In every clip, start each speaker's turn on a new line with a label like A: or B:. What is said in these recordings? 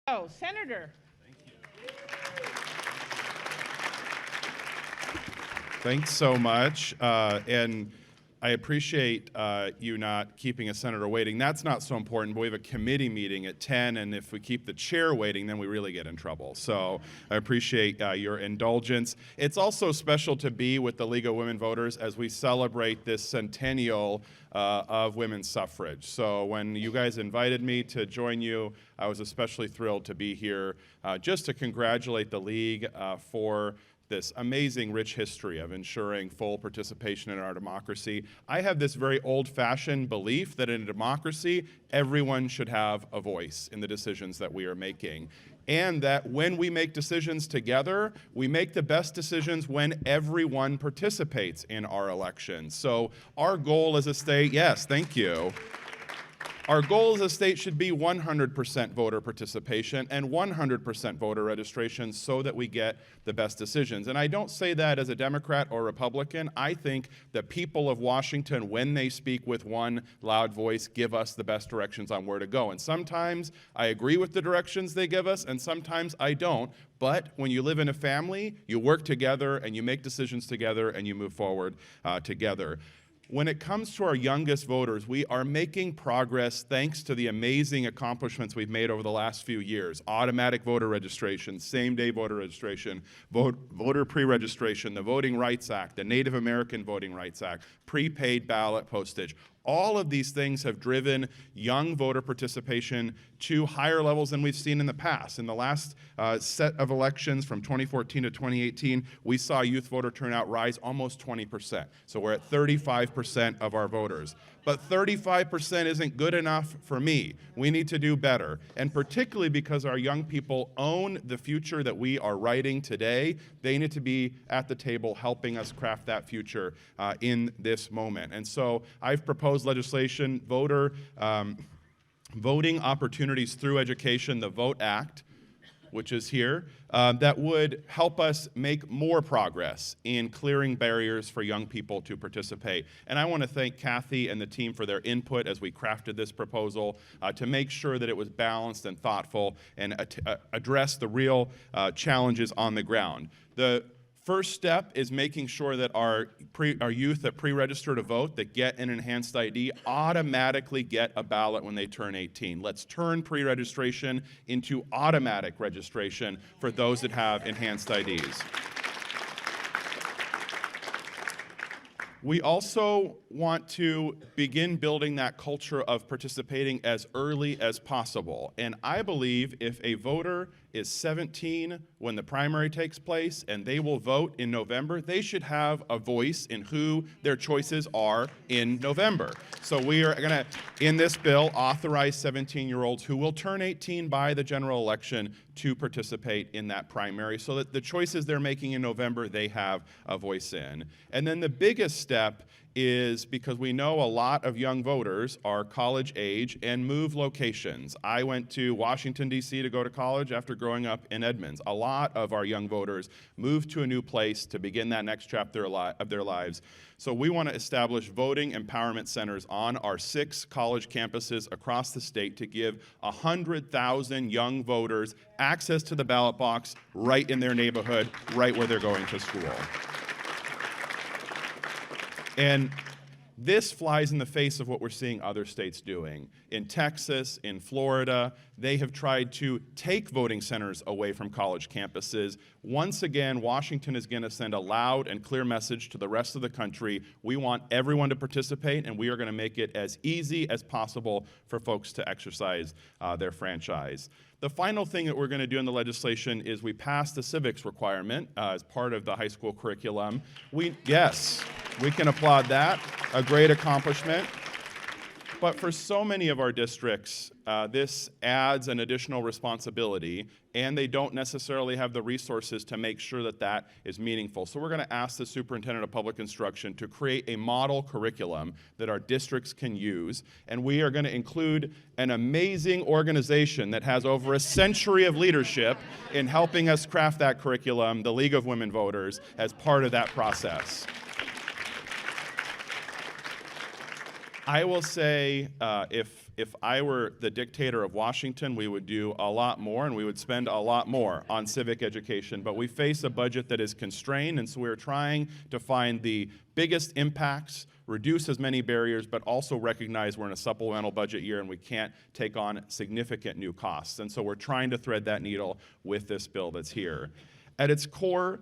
A: Oh, Senator.
B: Thanks so much. And I appreciate you not keeping a senator waiting. That's not so important, but we have a committee meeting at 10, and if we keep the chair waiting, then we really get in trouble. So I appreciate your indulgence. It's also special to be with the League of Women Voters as we celebrate this centennial of women's suffrage. So when you guys invited me to join you, I was especially thrilled to be here just to congratulate the League for this amazing rich history of ensuring full participation in our democracy. I have this very old-fashioned belief that in a democracy, everyone should have a voice in the decisions that we are making. And that when we make decisions together, we make the best decisions when everyone participates in our elections. So our goal as a state, yes, thank you. Our goal as a state should be 100% voter participation and 100% voter registration so that we get the best decisions. And I don't say that as a Democrat or Republican. I think the people of Washington, when they speak with one loud voice, give us the best directions on where to go. And sometimes I agree with the directions they give us, and sometimes I don't. But when you live in a family, you work together and you make decisions together and you move forward together. When it comes to our youngest voters, we are making progress thanks to the amazing accomplishments we've made over the last few years. Automatic voter registration, same-day voter registration, voter pre-registration, the Voting Rights Act, the Native American Voting Rights Act, prepaid ballot postage. All of these things have driven young voter participation to higher levels than we've seen in the past. In the last set of elections from 2014 to 2018, we saw youth voter turnout rise almost 20%. So we're at 35% of our voters. But 35% isn't good enough for me. We need to do better. And particularly because our young people own the future that we are writing today, they need to be at the table helping us craft that future in this moment. And so I've proposed legislation, voting opportunities through education, the VOTE Act, which is here, that would help us make more progress in clearing barriers for young people to participate. And I want to thank Kathy and the team for their input as we crafted this proposal to make sure that it was balanced and thoughtful and address the real challenges on the ground. The first step is making sure that our youth that pre-register to vote, that get an enhanced ID, automatically get a ballot when they turn 18. Let's turn pre-registration into automatic registration for those that have enhanced IDs. We also want to begin building that culture of participating as early as possible. And I believe if a voter is 17 when the primary takes place and they will vote in November, they should have a voice in who their choices are in November. So we are going to, in this bill, authorize 17-year-olds who will turn 18 by the general election to participate in that primary so that the choices they're making in November, they have a voice in. And then the biggest step is because we know a lot of young voters are college age and move locations. I went to Washington, D.C. to go to college after growing up in Edmonds. A lot of our young voters move to a new place to begin that next chapter of their lives. So we want to establish voting empowerment centers on our 6 college campuses across the state to give 100,000 young voters access to the ballot box right in their neighborhood, right where they're going to school. And this flies in the face of what we're seeing other states doing. In Texas, in Florida, they have tried to take voting centers away from college campuses. Once again, Washington is going to send a loud and clear message to the rest of the country. We want everyone to participate, and we are going to make it as easy as possible for folks to exercise their franchise. The final thing that we're going to do in the legislation is we passed the civics requirement as part of the high school curriculum. Yes, we can applaud that, a great accomplishment. But for so many of our districts, this adds an additional responsibility, and they don't necessarily have the resources to make sure that that is meaningful. So we're going to ask the superintendent of public instruction to create a model curriculum that our districts can use, and we are going to include an amazing organization that has over a century of leadership in helping us craft that curriculum, the League of Women Voters, as part of that process. I will say, if I were the dictator of Washington, we would do a lot more, and we would spend a lot more on civic education. But we face a budget that is constrained, and so we're trying to find the biggest impacts, reduce as many barriers, but also recognize we're in a supplemental budget year and we can't take on significant new costs. And so we're trying to thread that needle with this bill that's here. At its core,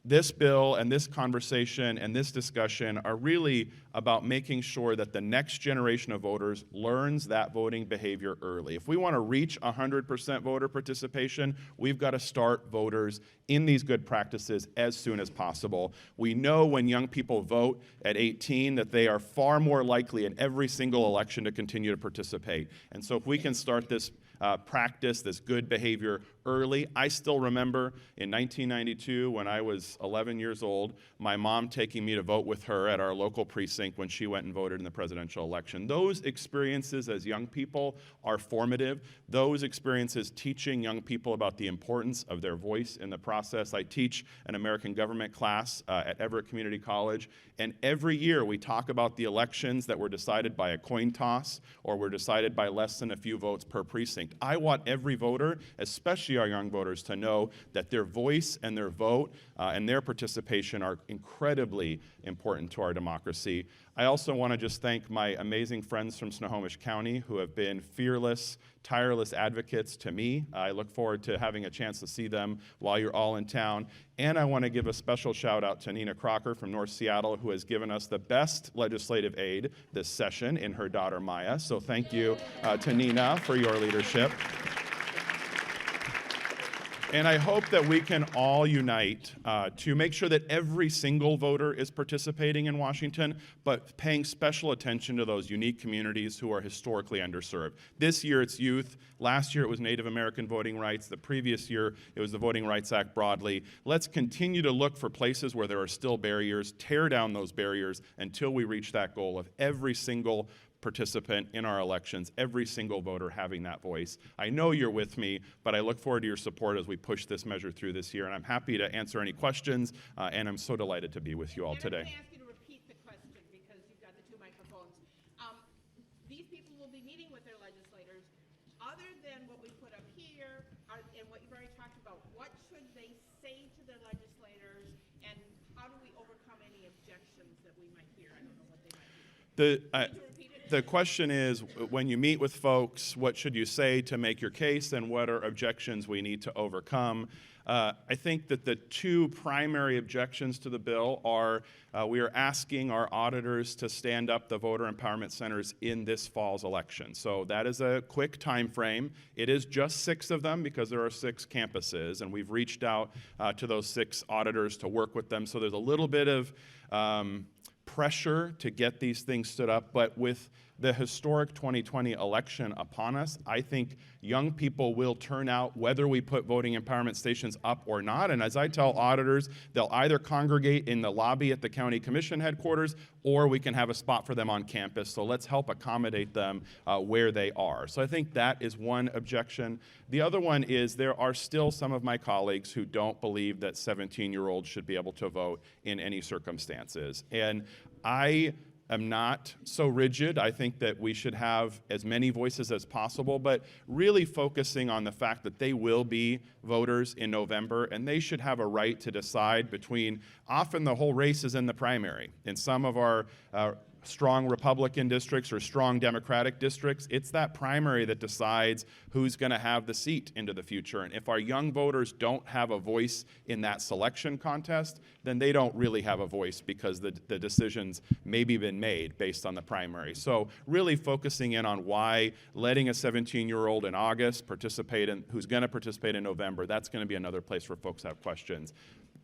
B: this bill and this conversation and this discussion are really about making sure that the next generation of voters learns that voting behavior early. If we want to reach 100% voter participation, we've got to start voters in these good practices as soon as possible. We know when young people vote at 18 that they are far more likely in every single election to continue to participate. And so if we can start this practice, this good behavior early. I still remember in 1992 when I was 11 years old, my mom taking me to vote with her at our local precinct when she went and voted in the presidential election. Those experiences as young people are formative. Those experiences teaching young people about the importance of their voice in the process. I teach an American government class at Everett Community College, and every year we talk about the elections that were decided by a coin toss or were decided by less than a few votes per precinct. I want every voter, especially our young voters, to know that their voice and their vote and their participation are incredibly important to our democracy. I also want to just thank my amazing friends from Snohomish County who have been fearless, tireless advocates to me. I look forward to having a chance to see them while you're all in town. And I want to give a special shout out to Nina Crocker from North Seattle, who has given us the best legislative aid this session in her daughter Maya. So thank you to Nina for your leadership. And I hope that we can all unite to make sure that every single voter is participating in Washington, but paying special attention to those unique communities who are historically underserved. This year it's youth. Last year it was Native American voting rights. The previous year it was the Voting Rights Act broadly. Let's continue to look for places where there are still barriers, tear down those barriers until we reach that goal of every single participant in our elections, every single voter having that voice. I know you're with me, but I look forward to your support as we push this measure through this year, and I'm happy to answer any questions, and I'm so delighted to be with you all today.
A: I'm going to ask you to repeat the question because you've got the two microphones. These people will be meeting with their legislators. Other than what we put up here and what you've already talked about, what should they say to their legislators, and how do we overcome any objections that we might hear? I don't know what they might be.
B: The question is, when you meet with folks, what should you say to make your case, and what are objections we need to overcome? I think that the two primary objections to the bill are we are asking our auditors to stand up the voter empowerment centers in this fall's election. So that is a quick time frame. It is just 6 of them because there are 6 campuses, and we've reached out to those 6 auditors to work with them. So there's a little bit of pressure to get these things stood up, but with the historic 2020 election upon us, I think young people will turn out whether we put voting empowerment stations up or not. And as I tell auditors, they'll either congregate in the lobby at the county commission headquarters, or we can have a spot for them on campus. So let's help accommodate them where they are. So I think that is one objection. The other one is there are still some of my colleagues who don't believe that 17-year-olds should be able to vote in any circumstances. And I am not so rigid. I think that we should have as many voices as possible, but really focusing on the fact that they will be voters in November, and they should have a right to decide between, often the whole race is in the primary. In some of our strong Republican districts or strong Democratic districts, it's that primary that decides who's going to have the seat into the future. And if our young voters don't have a voice in that selection contest, then they don't really have a voice because the decisions maybe been made based on the primary. So really focusing in on why letting a 17-year-old in August participate in, who's going to participate in November, that's going to be another place where folks have questions.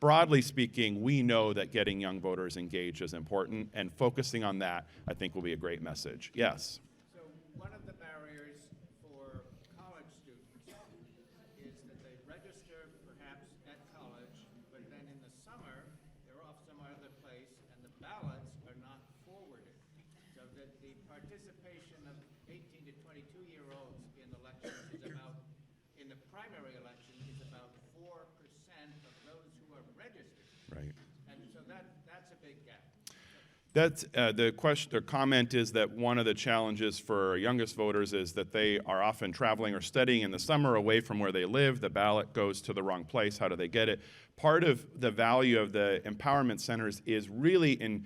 B: Broadly speaking, we know that getting young voters engaged is important, and focusing on that, I think, will be a great message. Yes?
C: So one of the barriers for college students is that they register perhaps at college, but then in the summer, they're off some other place, and the ballots are not forwarded. So that the participation of 18 to 22-year-olds in elections is about, in the primary election, is about 4% of those who are registered.
B: Right.
C: And so that's a big gap.
B: That's the question. The comment is that one of the challenges for our youngest voters is that they are often traveling or studying in the summer away from where they live. The ballot goes to the wrong place. How do they get it? Part of the value of the empowerment centers is really in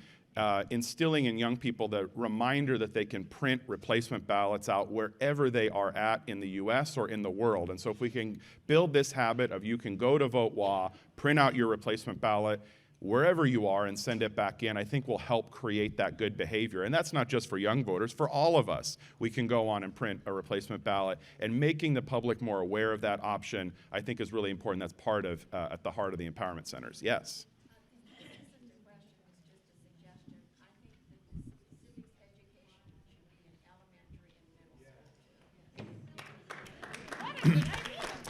B: instilling in young people the reminder that they can print replacement ballots out wherever they are at in the U.S. or in the world. And so if we can build this habit of you can go to VoteWa, print out your replacement ballot wherever you are and send it back in, I think will help create that good behavior. And that's not just for young voters, for all of us. We can go on and print a replacement ballot, and making the public more aware of that option, I think, is really important. That's part of, at the heart of the empowerment centers. Yes?
D: This isn't a question, it's just a suggestion. I think that civics education should be in elementary and middle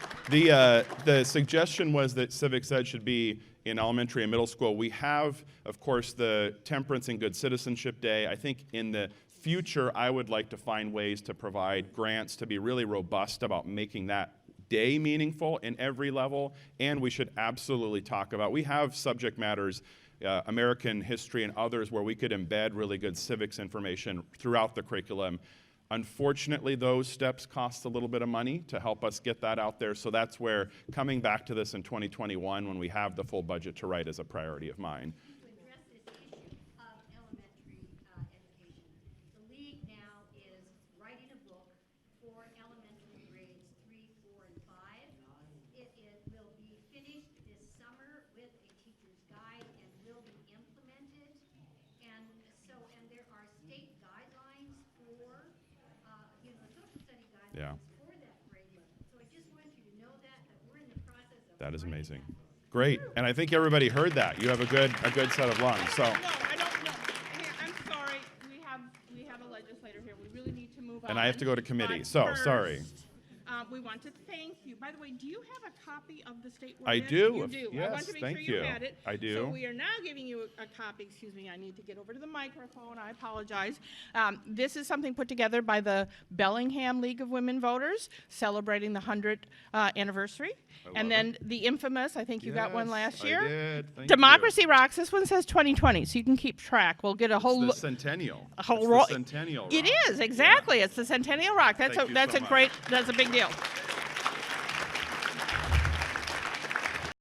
D: school.
B: The suggestion was that civics ed should be in elementary and middle school. We have, of course, the Temperance and Good Citizenship Day. I think in the future, I would like to find ways to provide grants to be really robust about making that day meaningful in every level. And we should absolutely talk about, we have subject matters, American history and others, where we could embed really good civics information throughout the curriculum. Unfortunately, those steps cost a little bit of money to help us get that out there. So that's where coming back to this in 2021, when we have the full budget to write, is a priority of mine.
D: To address this issue of elementary education, the League now is writing a book for elementary grades 3, 4, and 5. It will be finished this summer with a teacher's guide and will be implemented. And there are state guidelines for social study guidelines for that grading. So I just want you to know that we're in the process of
B: That is
D: writing
B: amazing.
D: that.
B: Great. And I think everybody heard that. You have a good set of lungs. So,
A: No, I don't know. Hey, I'm sorry, we have a legislator here. We really need to move on.
B: and I have to go to committee.
A: But
B: So, sorry.
A: first, we want to thank you. By the way, do you have a copy of the state
B: I
A: ordinance?
B: do.
A: You do. I
B: Yes,
A: want to make
B: thank
A: sure you
B: you.
A: had it.
B: I do.
A: So we are now giving you a copy. Excuse me, I need to get over to the microphone. I apologize. This is something put together by the Bellingham League of Women Voters, celebrating the 100th anniversary. And
B: love
A: then the infamous, I think you got one last year.
B: I did. Thank
A: Democracy Rocks. This one says 2020, so you can keep track. We'll get a whole
B: You. It's the centennial.
A: a whole
B: It's
A: roll.
B: the centennial.
A: It
B: rock.
A: is exactly. It's the Centennial Rock. That's
B: Thank you
A: that's
B: so
A: a
B: much.
A: great. That's a big deal.